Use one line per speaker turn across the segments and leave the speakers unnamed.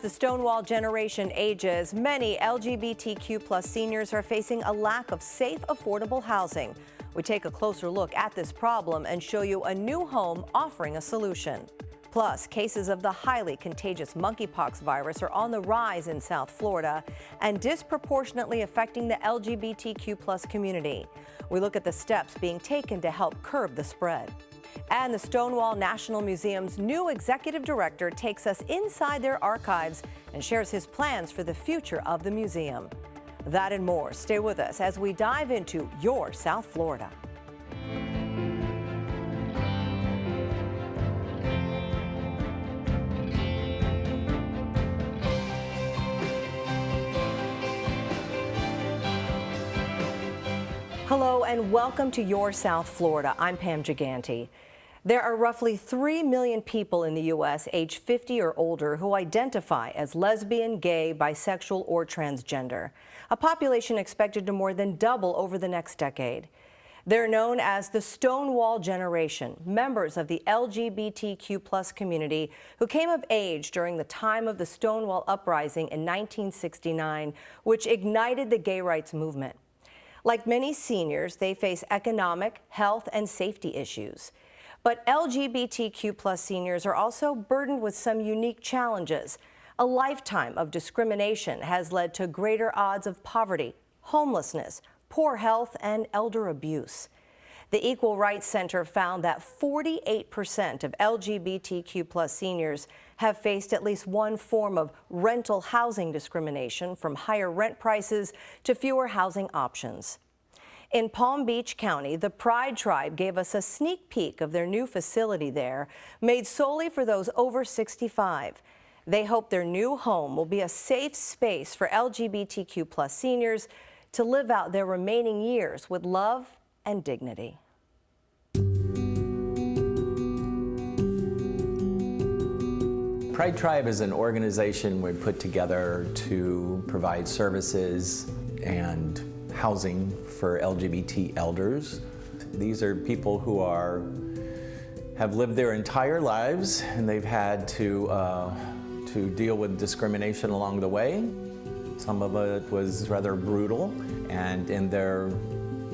the Stonewall generation ages, many LGBTQ+ seniors are facing a lack of safe, affordable housing. We take a closer look at this problem and show you a new home offering a solution. Plus, cases of the highly contagious monkeypox virus are on the rise in South Florida and disproportionately affecting the LGBTQ+ community. We look at the steps being taken to help curb the spread. And the Stonewall National Museum's new executive director takes us inside their archives and shares his plans for the future of the museum. That and more. Stay with us as we dive into your South Florida. Hello and welcome to Your South Florida. I'm Pam Gigante. There are roughly 3 million people in the U.S. age 50 or older who identify as lesbian, gay, bisexual, or transgender, a population expected to more than double over the next decade. They're known as the Stonewall generation, members of the LGBTQ+ community who came of age during the time of the Stonewall uprising in 1969, which ignited the gay rights movement. Like many seniors, they face economic, health, and safety issues. But LGBTQ+ seniors are also burdened with some unique challenges. A lifetime of discrimination has led to greater odds of poverty, homelessness, poor health, and elder abuse. The Equal Rights Center found that 48% of LGBTQ+ seniors have faced at least one form of rental housing discrimination, from higher rent prices to fewer housing options. In Palm Beach County, the Pride Tribe gave us a sneak peek of their new facility there, made solely for those over 65. They hope their new home will be a safe space for LGBTQ+ seniors to live out their remaining years with love and dignity.
Pride Tribe is an organization we put together to provide services and housing for LGBT elders. These are people who have lived their entire lives, and they've had to deal with discrimination along the way. Some of it was rather brutal, and in their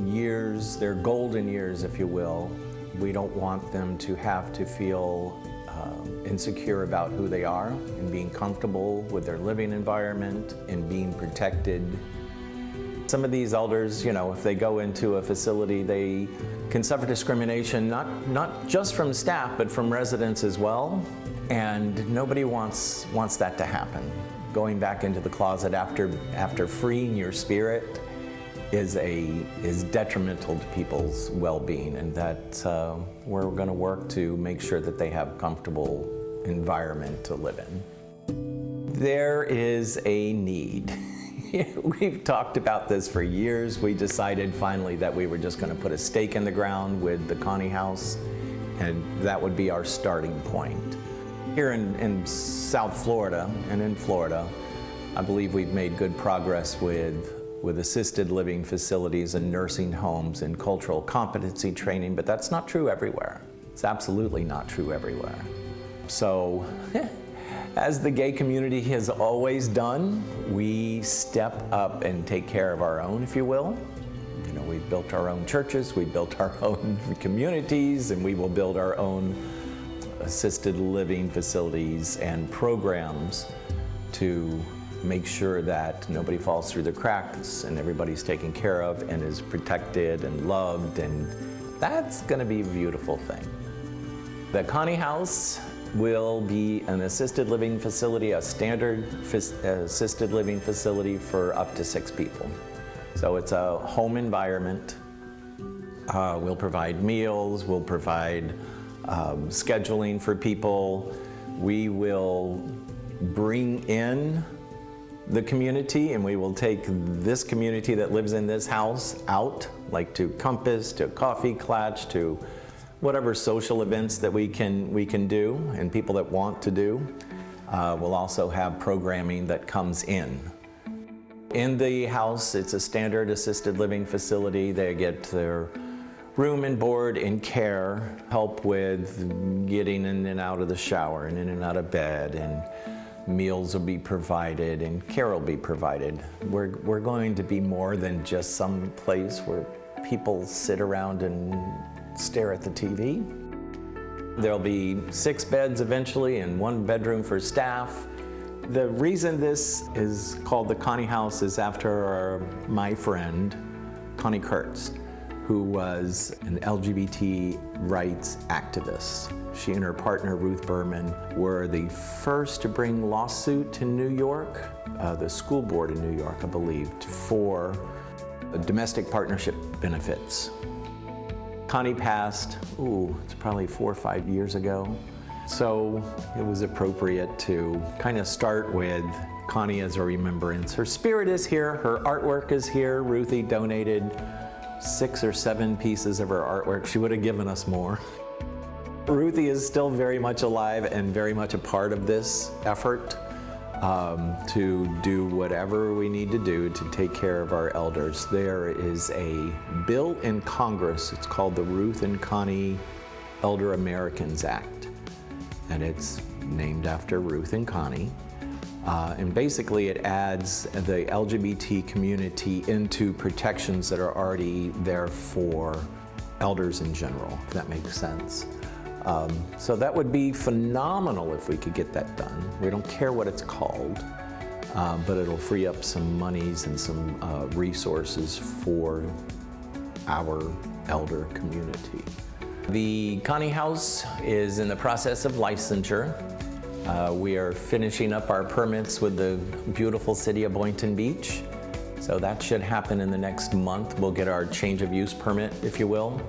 years, their golden years, if you will, we don't want them to have to feel insecure about who they are and being comfortable with their living environment and being protected. Some of these elders, if they go into a facility, they can suffer discrimination, not just from staff, but from residents as well. And nobody wants that to happen. Going back into the closet after freeing your spirit is detrimental to people's well-being, and that we're going to work to make sure that they have a comfortable environment to live in. There is a need. We've talked about this for years. We decided finally that we were just going to put a stake in the ground with the Connie house, and that would be our starting point. Here in South Florida and in Florida, I believe we've made good progress with assisted living facilities and nursing homes and cultural competency training, but that's not true everywhere. It's absolutely not true everywhere. So, as the gay community has always done, we step up and take care of our own, if you will. We've built our own churches, we built our own communities, and we will build our own assisted living facilities and programs to make sure that nobody falls through the cracks and everybody's taken care of and is protected and loved, and that's going to be a beautiful thing. The Connie House will be an assisted living facility, a standard assisted living facility for up to 6 people. So it's a home environment. We'll provide meals, we'll provide scheduling for people. We will bring in the community, and we will take this community that lives in this house out, like to Compass, to Coffee Klatch, to whatever social events that we can do, and people that want to do. We'll also have programming that comes in. In the house, it's a standard assisted living facility. They get their room and board and care, help with getting in and out of the shower and in and out of bed, and meals will be provided and care will be provided. We're going to be more than just some place where people sit around and stare at the TV. There'll be 6 beds eventually and 1 bedroom for staff. The reason this is called the Connie House is after my friend, Connie Kurtz, who was an LGBT rights activist. She and her partner, Ruth Berman, were the first to bring lawsuit to New York, the school board in New York, I believe, for domestic partnership benefits. Connie passed, it's probably 4 or 5 years ago. So it was appropriate to kind of start with Connie as a remembrance. Her spirit is here, her artwork is here. Ruthie donated 6 or 7 pieces of her artwork. She would have given us more. Ruthie is still very much alive and very much a part of this effort to do whatever we need to do to take care of our elders. There is a bill in Congress, it's called the Ruth and Connie Elder Americans Act, and it's named after Ruth and Connie. And basically it adds the LGBT community into protections that are already there for elders in general, if that makes sense. So that would be phenomenal if we could get that done. We don't care what it's called, but it'll free up some monies and some resources for our elder community. The Connie House is in the process of licensure. We are finishing up our permits with the beautiful city of Boynton Beach. So that should happen in the next month. We'll get our change of use permit, if you will.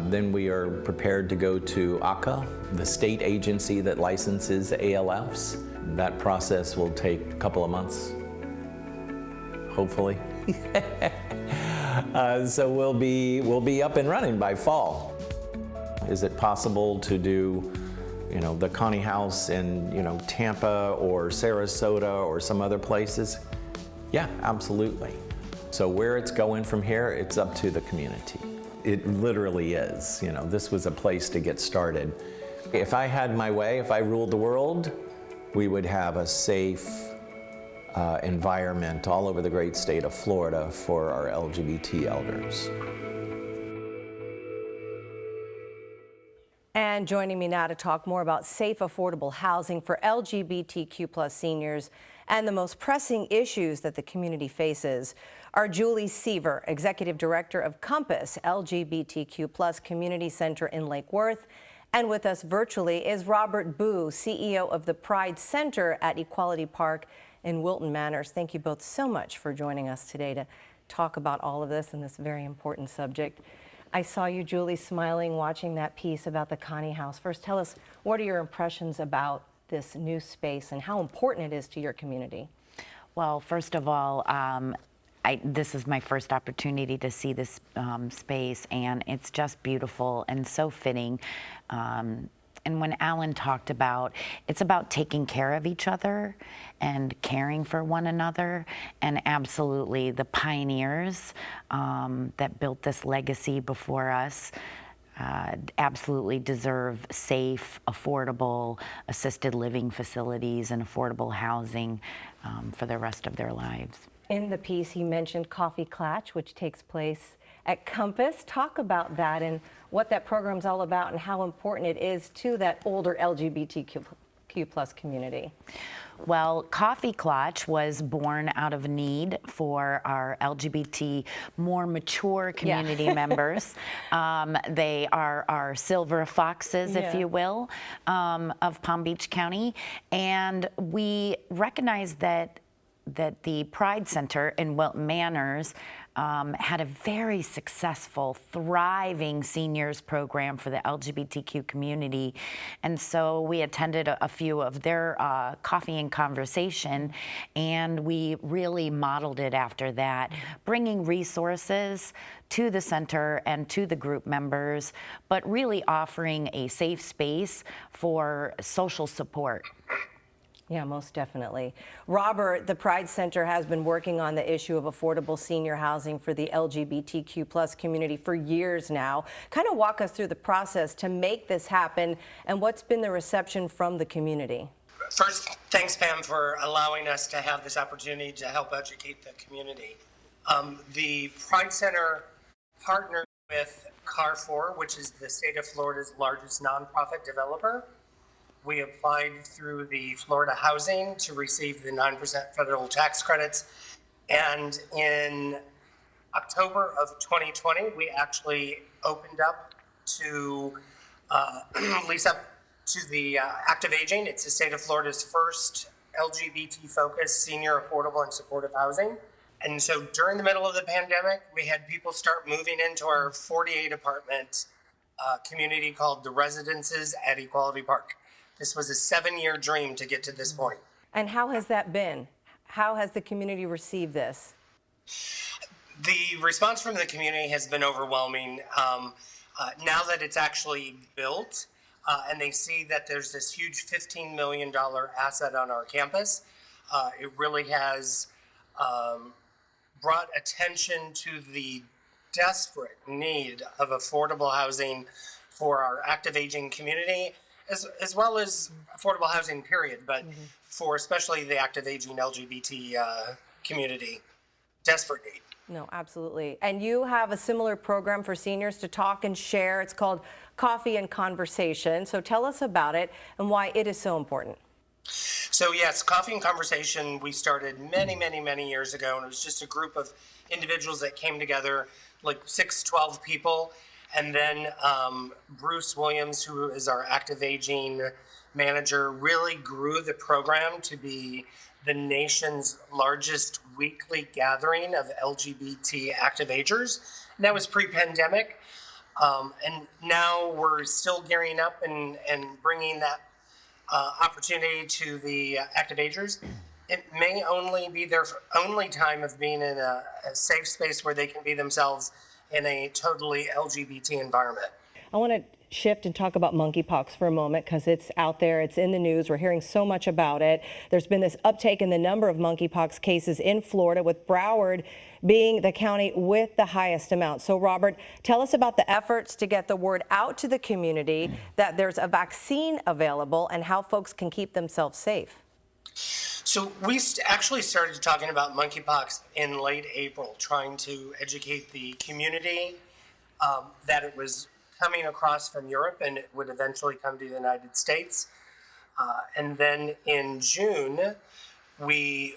Then we are prepared to go to ACA, the state agency that licenses ALFs. That process will take a couple of months, hopefully. So we'll be up and running by fall. Is it possible to do, the Connie House in, Tampa or Sarasota or some other places? Yeah, absolutely. So where it's going from here, it's up to the community. It literally is. This was a place to get started. If I had my way, if I ruled the world, we would have a safe environment all over the great state of Florida for our LGBT elders.
And joining me now to talk more about safe, affordable housing for LGBTQ+ seniors and the most pressing issues that the community faces are Julie Seaver, Executive Director of Compass LGBTQ+ Community Center in Lake Worth. And with us virtually is Robert Boo, CEO of the Pride Center at Equality Park in Wilton Manors. Thank you both so much for joining us today to talk about all of this and this very important subject. I saw you, Julie, smiling watching that piece about the Connie House. First, tell us, what are your impressions about this new space and how important it is to your community?
Well, first of all, this is my first opportunity to see this space, and it's just beautiful and so fitting. And when Allan talked about, it's about taking care of each other and caring for one another, and absolutely the pioneers that built this legacy before us absolutely deserve safe, affordable, assisted living facilities and affordable housing for the rest of their lives.
In the piece, he mentioned Coffee Klatch, which takes place at Compass. Talk about that and what that program's all about and how important it is to that older LGBTQ+ community.
Well, Coffee Klatch was born out of need for our LGBT, more mature community members. They are our silver foxes, if you will, of Palm Beach County. And we recognize that the Pride Center in Wilton Manors had a very successful, thriving seniors program for the LGBTQ community. And so we attended a few of their coffee and conversation, and we really modeled it after that, bringing resources to the center and to the group members, but really offering a safe space for social support.
Yeah, most definitely. Robert, the Pride Center has been working on the issue of affordable senior housing for the LGBTQ+ community for years now. Kind of walk us through the process to make this happen and what's been the reception from the community.
First, thanks, Pam, for allowing us to have this opportunity to help educate the community. The Pride Center partnered with CAR4, which is the state of Florida's largest nonprofit developer. We applied through the Florida Housing to receive the 9% federal tax credits. And in October of 2020, we actually opened up to lease up to the active aging. It's the state of Florida's first LGBT-focused senior affordable and supportive housing. And so during the middle of the pandemic, we had people start moving into our 48 apartment community called the Residences at Equality Park. This was a 7-year dream to get to this point.
And how has that been? How has the community received this?
The response from the community has been overwhelming. Now that it's actually built, and they see that there's this huge $15 million asset on our campus, it really has brought attention to the desperate need of affordable housing for our active aging community, as well as affordable housing, period, but for especially the active aging LGBT community, desperate need.
No, absolutely. And you have a similar program for seniors to talk and share. It's called Coffee and Conversation. So tell us about it and why it is so important.
So yes, Coffee and Conversation, we started many years ago, and it was just a group of individuals that came together, like 12 people. And then Bruce Williams, who is our active aging manager, really grew the program to be the nation's largest weekly gathering of LGBT active agers. And that was pre-pandemic. And now we're still gearing up and bringing that opportunity to the active agers. It may only be their only time of being in a safe space where they can be themselves in a totally LGBT environment.
I want to shift and talk about monkeypox for a moment because it's out there, it's in the news, we're hearing so much about it. There's been this uptake in the number of monkeypox cases in Florida, with Broward being the county with the highest amount. So Robert, tell us about the efforts to get the word out to the community that there's a vaccine available and how folks can keep themselves safe.
So we actually started talking about monkeypox in late April, trying to educate the community that it was coming across from Europe and it would eventually come to the United States. And then in June, we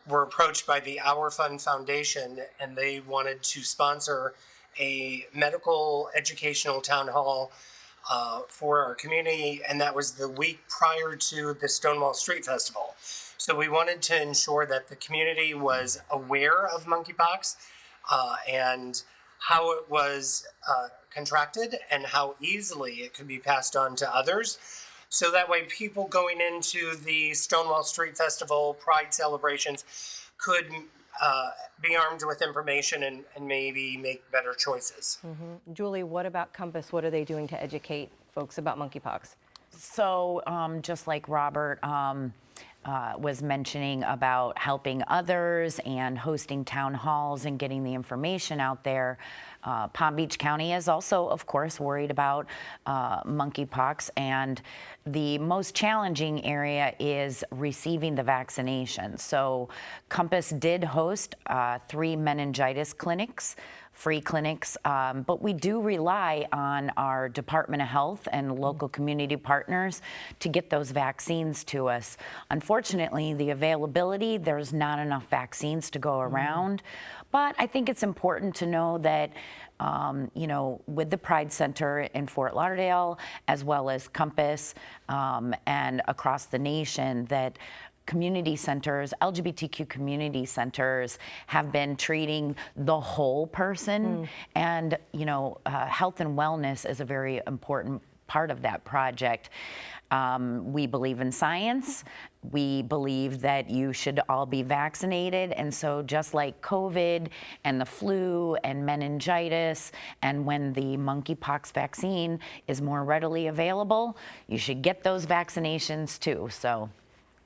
were approached by the Our Fund Foundation, and they wanted to sponsor a medical educational town hall for our community, and that was the week prior to the Stonewall Street Festival. So we wanted to ensure that the community was aware of monkeypox and how it was contracted and how easily it could be passed on to others. So that way people going into the Stonewall Street Festival Pride celebrations could be armed with information and maybe make better choices.
Julie, what about Compass? What are they doing to educate folks about monkeypox?
So just like Robert was mentioning about helping others and hosting town halls and getting the information out there, Palm Beach County is also, of course, worried about monkeypox, and the most challenging area is receiving the vaccination. So Compass did host 3 meningitis clinics, free clinics, but we do rely on our Department of Health and local community partners to get those vaccines to us. Unfortunately, the availability, there's not enough vaccines to go around, but I think it's important to know that you know, with the Pride Center in Fort Lauderdale, as well as Compass and across the nation, that community centers, LGBTQ community centers, have been treating the whole person. And, you know, health and wellness is a very important part of that project. We believe in science. We believe that you should all be vaccinated. And so just like COVID and the flu and meningitis, and when the monkeypox vaccine is more readily available, you should get those vaccinations too. So.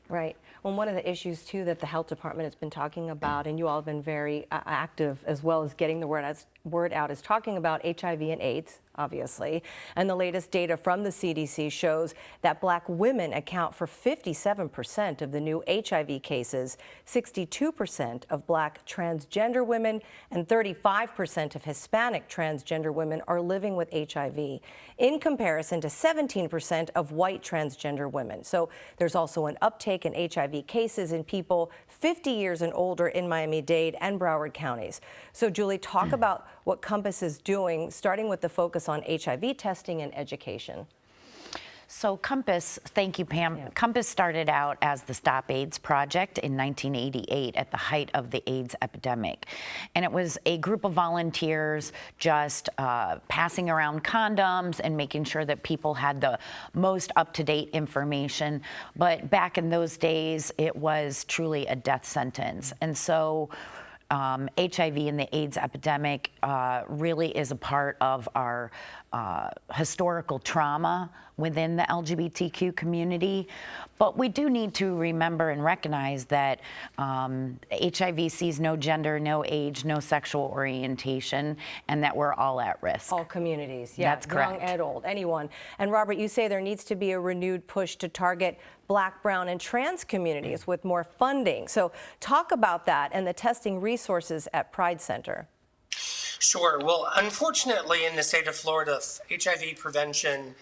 Right. Well, one of the issues, too, that the health department has been talking about, and you all have been very active as well as getting the word word out is talking about HIV and AIDS, obviously. And the latest data from the CDC shows that Black women account for 57% of the new HIV cases, 62% of Black transgender women, and 35% of Hispanic transgender women are living with HIV, in comparison to 17% of white transgender women. So there's also an uptake in HIV cases in people 50 years and older in Miami-Dade and Broward counties. So Julie, talk about what Compass is doing, starting with the focus on HIV testing and education.
So Compass, thank you, Pam.
Yeah.
Compass started out as the Stop AIDS Project in 1988 at the height of the AIDS epidemic. And it was a group of volunteers just passing around condoms and making sure that people had the most up-to-date information. But back in those days, it was truly a death sentence. And so HIV and the AIDS epidemic really is a part of our historical trauma within the LGBTQ community. But we do need to remember and recognize that HIV sees no gender, no age, no sexual orientation, and that we're all at risk.
All communities, yeah.
That's correct.
Young and old, anyone. And Robert, you say there needs to be a renewed push to target Black, brown, and trans communities with more funding. So talk about that and the testing resources at Pride Center.
Sure. Well, unfortunately, in the state of Florida, HIV prevention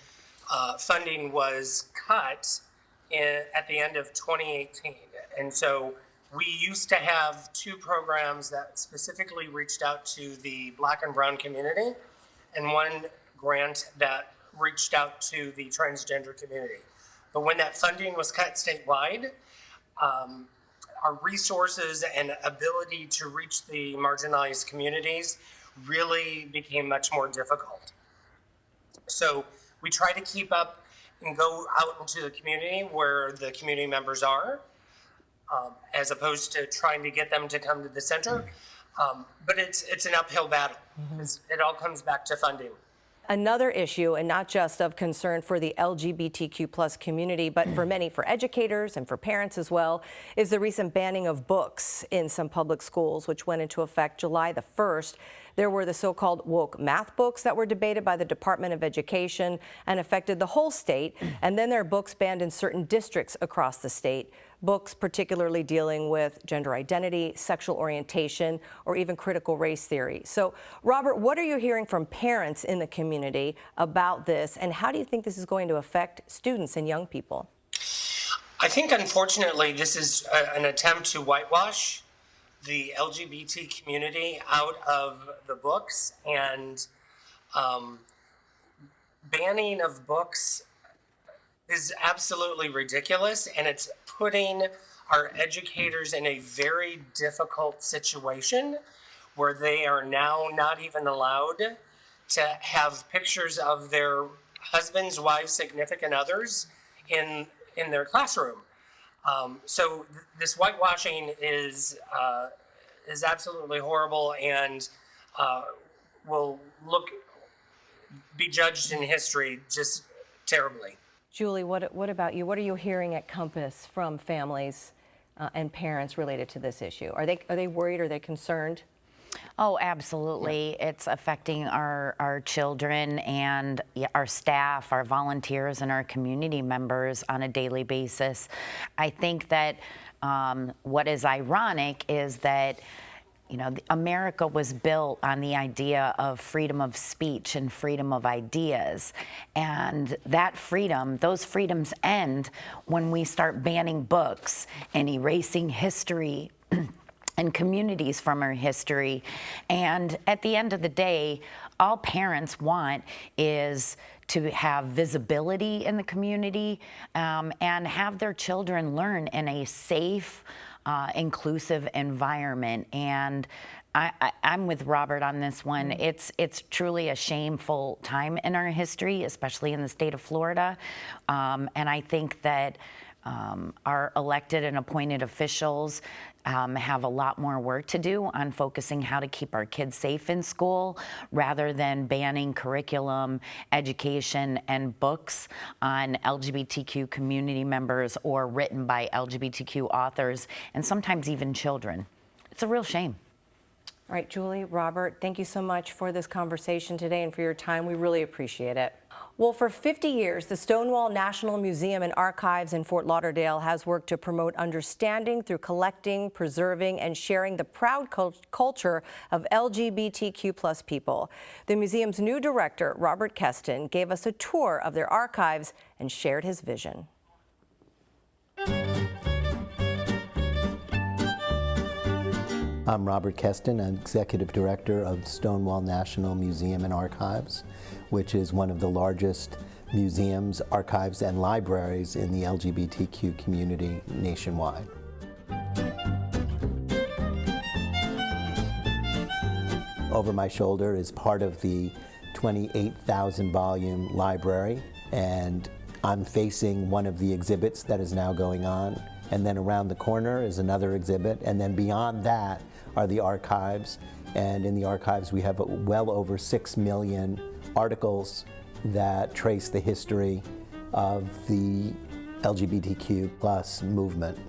funding was cut at the end of 2018. And so we used to have two programs that specifically reached out to the Black and brown community, and one grant that reached out to the transgender community. But when that funding was cut statewide, our resources and ability to reach the marginalized communities really became much more difficult. So we try to keep up and go out into the community where the community members are, as opposed to trying to get them to come to the center. But it's an uphill battle. It all comes back to funding.
Another issue, and not just of concern for the LGBTQ plus community, but for many, for educators and for parents as well, is the recent banning of books in some public schools, which went into effect July the 1st. There were the so-called woke math books that were debated by the Department of Education and affected the whole state. And then there are books banned in certain districts across the state. Books particularly dealing with gender identity, sexual orientation, or even critical race theory. So, Robert, what are you hearing from parents in the community about this, and how do you think this is going to affect students and young people?
I think, unfortunately, this is an attempt to whitewash the LGBT community out of the books, and banning of books is absolutely ridiculous, and it's putting our educators in a very difficult situation where they are now not even allowed to have pictures of their husbands, wives, significant others in their classroom. So this whitewashing is absolutely horrible, and will be judged in history just terribly.
Julie, what about you? What are you hearing at Compass from families and parents related to this issue? Are they worried? Are they concerned?
Oh, absolutely. Yeah. It's affecting our children and our staff, our volunteers, and our community members on a daily basis. I think that what is ironic is that America was built on the idea of freedom of speech and freedom of ideas. And that freedom, those freedoms end when we start banning books and erasing history and communities from our history. And at the end of the day, all parents want is to have visibility in the community and have their children learn in a safe, inclusive environment. And I'm with Robert on this one. It's truly a shameful time in our history, especially in the state of Florida. And I think that our elected and appointed officials have a lot more work to do on focusing how to keep our kids safe in school rather than banning curriculum, education, and books on LGBTQ community members or written by LGBTQ authors, and sometimes even children. It's a real shame.
All right, Julie, Robert, thank you so much for this conversation today and for your time. We really appreciate it. Well, for 50 years, the Stonewall National Museum and Archives in Fort Lauderdale has worked to promote understanding through collecting, preserving, and sharing the proud culture of LGBTQ+ people. The museum's new director, Robert Kestin, gave us a tour of their archives and shared his vision.
I'm Robert Kestin. I'm Executive Director of Stonewall National Museum and Archives, which is one of the largest museums, archives, and libraries in the LGBTQ community nationwide. Over my shoulder is part of the 28,000 volume library, and I'm facing one of the exhibits that is now going on. And then around the corner is another exhibit, and then beyond that are the archives. And in the archives we have well over 6 million articles that trace the history of the LGBTQ+ movement.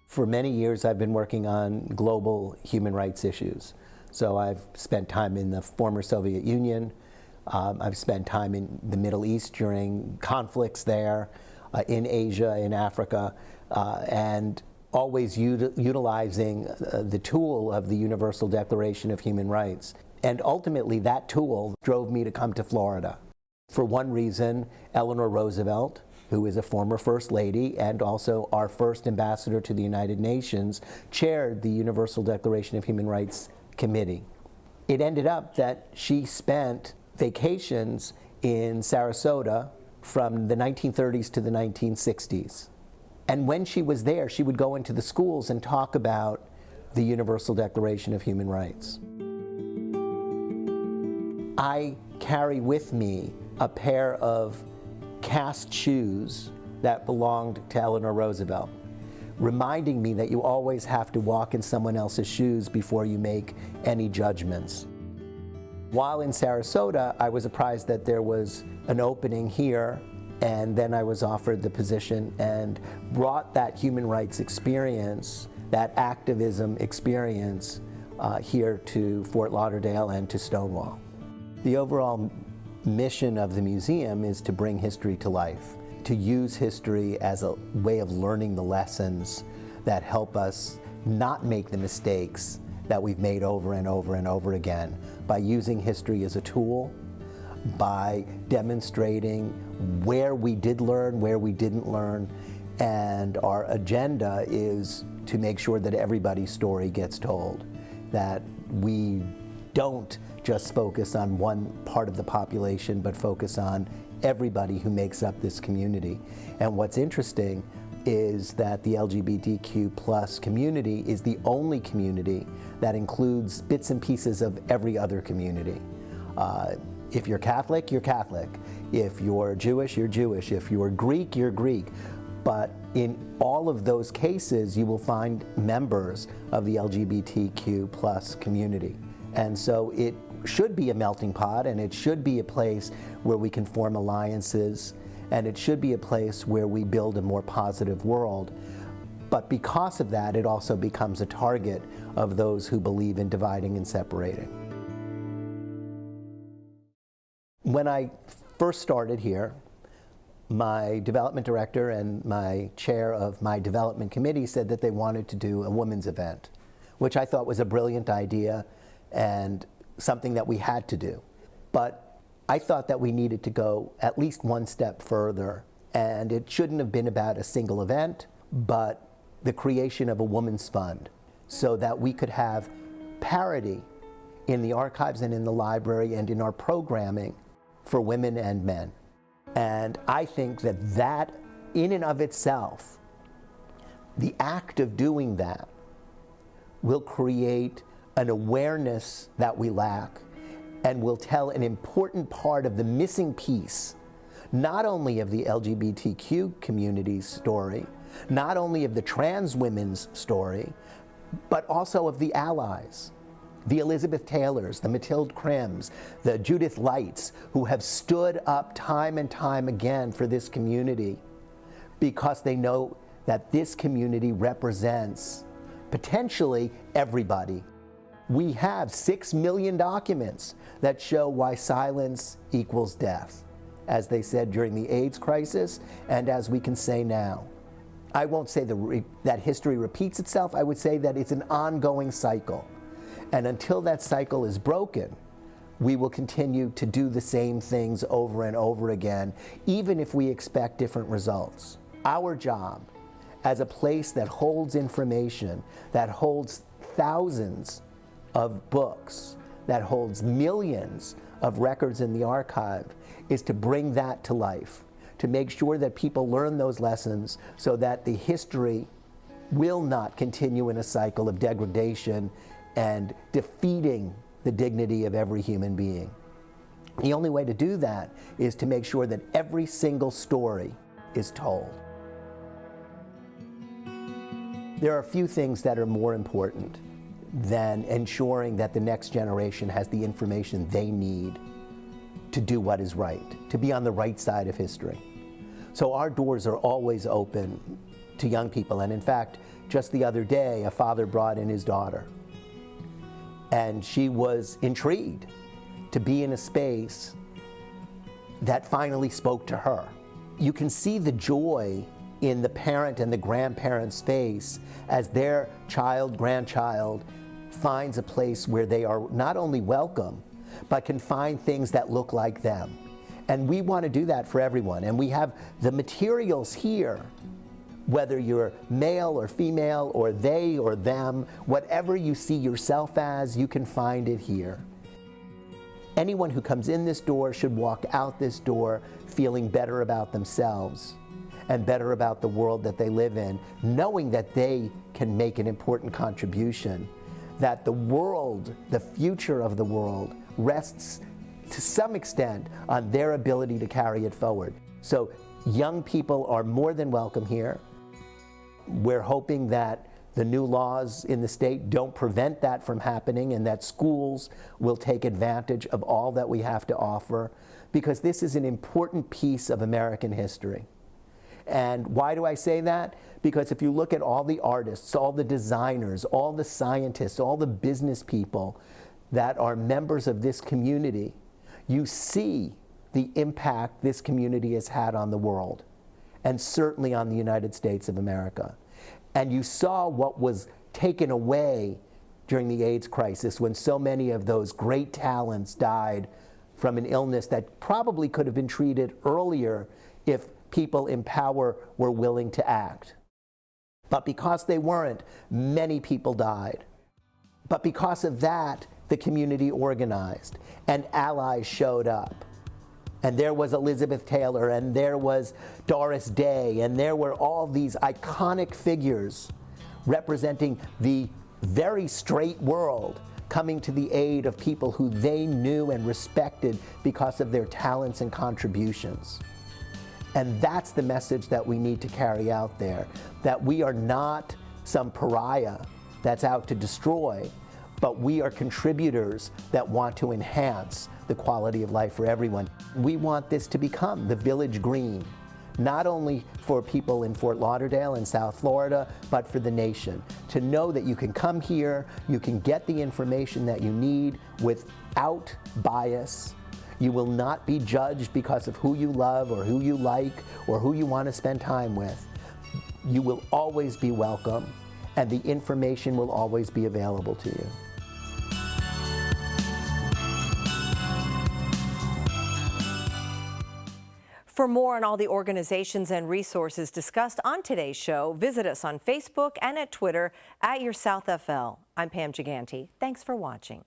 For many years I've been working on global human rights issues. So I've spent time in the former Soviet Union, I've spent time in the Middle East during conflicts there, in Asia, in Africa, and always utilizing the tool of the Universal Declaration of Human Rights. And ultimately that tool drove me to come to Florida. For one reason, Eleanor Roosevelt, who is a former First Lady and also our first ambassador to the United Nations, chaired the Universal Declaration of Human Rights Committee. It ended up that she spent vacations in Sarasota from the 1930s to the 1960s. And when she was there, she would go into the schools and talk about the Universal Declaration of Human Rights. I carry with me a pair of cast shoes that belonged to Eleanor Roosevelt, reminding me that you always have to walk in someone else's shoes before you make any judgments. While in Sarasota, I was apprised that there was an opening here, and then I was offered the position and brought that human rights experience, that activism experience, here to Fort Lauderdale and to Stonewall. The overall mission of the museum is to bring history to life, to use history as a way of learning the lessons that help us not make the mistakes that we've made over and over and over again, by using history as a tool, by demonstrating where we did learn, where we didn't learn, and our agenda is to make sure that everybody's story gets told, that we don't just focus on one part of the population, but focus on everybody who makes up this community. And what's interesting is that the LGBTQ+ community is the only community that includes bits and pieces of every other community. If you're Catholic, you're Catholic. If you're Jewish, you're Jewish. If you're Greek, you're Greek. But in all of those cases, you will find members of the LGBTQ+ community. And so it should be a melting pot, and it should be a place where we can form alliances, and it should be a place where we build a more positive world. But because of that, it also becomes a target of those who believe in dividing and separating. When I first started here, my development director and my chair of my development committee said that they wanted to do a women's event, which I thought was a brilliant idea and something that we had to do. But I thought that we needed to go at least one step further, and it shouldn't have been about a single event, but the creation of a women's fund so that we could have parity in the archives and in the library and in our programming for women and men. And I think that that in and of itself, the act of doing that will create an awareness that we lack and will tell an important part of the missing piece, not only of the LGBTQ community's story, not only of the trans women's story, but also of the allies, the Elizabeth Taylors, the Matilde Crims, the Judith Lights, who have stood up time and time again for this community because they know that this community represents potentially everybody. We have 6 million documents that show why silence equals death, as they said during the AIDS crisis, and as we can say now. I won't say that history repeats itself. I would say that it's an ongoing cycle. And until that cycle is broken, we will continue to do the same things over and over again, even if we expect different results. Our job as a place that holds information, that holds thousands of books, that holds millions of records in the archive, is to bring that to life, to make sure that people learn those lessons so that the history will not continue in a cycle of degradation and defeating the dignity of every human being. The only way to do that is to make sure that every single story is told. There are a few things that are more important than ensuring that the next generation has the information they need to do what is right, to be on the right side of history. So our doors are always open to young people. And in fact, just the other day, a father brought in his daughter. And she was intrigued to be in a space that finally spoke to her. You can see the joy in the parent and the grandparent's face as their child, grandchild finds a place where they are not only welcome, but can find things that look like them. And we want to do that for everyone. And we have the materials here, whether you're male or female or they or them, whatever you see yourself as, you can find it here. Anyone who comes in this door should walk out this door feeling better about themselves and better about the world that they live in, knowing that they can make an important contribution, that the world, the future of the world, rests to some extent on their ability to carry it forward. So young people are more than welcome here. We're hoping that the new laws in the state don't prevent that from happening, and that schools will take advantage of all that we have to offer, because this is an important piece of American history. And why do I say that? Because if you look at all the artists, all the designers, all the scientists, all the business people that are members of this community, you see the impact this community has had on the world, and certainly on the United States of America. And you saw what was taken away during the AIDS crisis when so many of those great talents died from an illness that probably could have been treated earlier if people in power were willing to act. But because they weren't, many people died. But because of that, the community organized, and allies showed up. And there was Elizabeth Taylor, and there was Doris Day, and there were all these iconic figures representing the very straight world coming to the aid of people who they knew and respected because of their talents and contributions. And that's the message that we need to carry out there, that we are not some pariah that's out to destroy, but we are contributors that want to enhance the quality of life for everyone. We want this to become the Village Green, not only for people in Fort Lauderdale and South Florida, but for the nation. To know that you can come here, you can get the information that you need without bias. You will not be judged because of who you love or who you like or who you want to spend time with. You will always be welcome, and the information will always be available to you.
For more on all the organizations and resources discussed on today's show, visit us on Facebook and at Twitter @YourSouthFL. I'm Pam Gigante. Thanks for watching.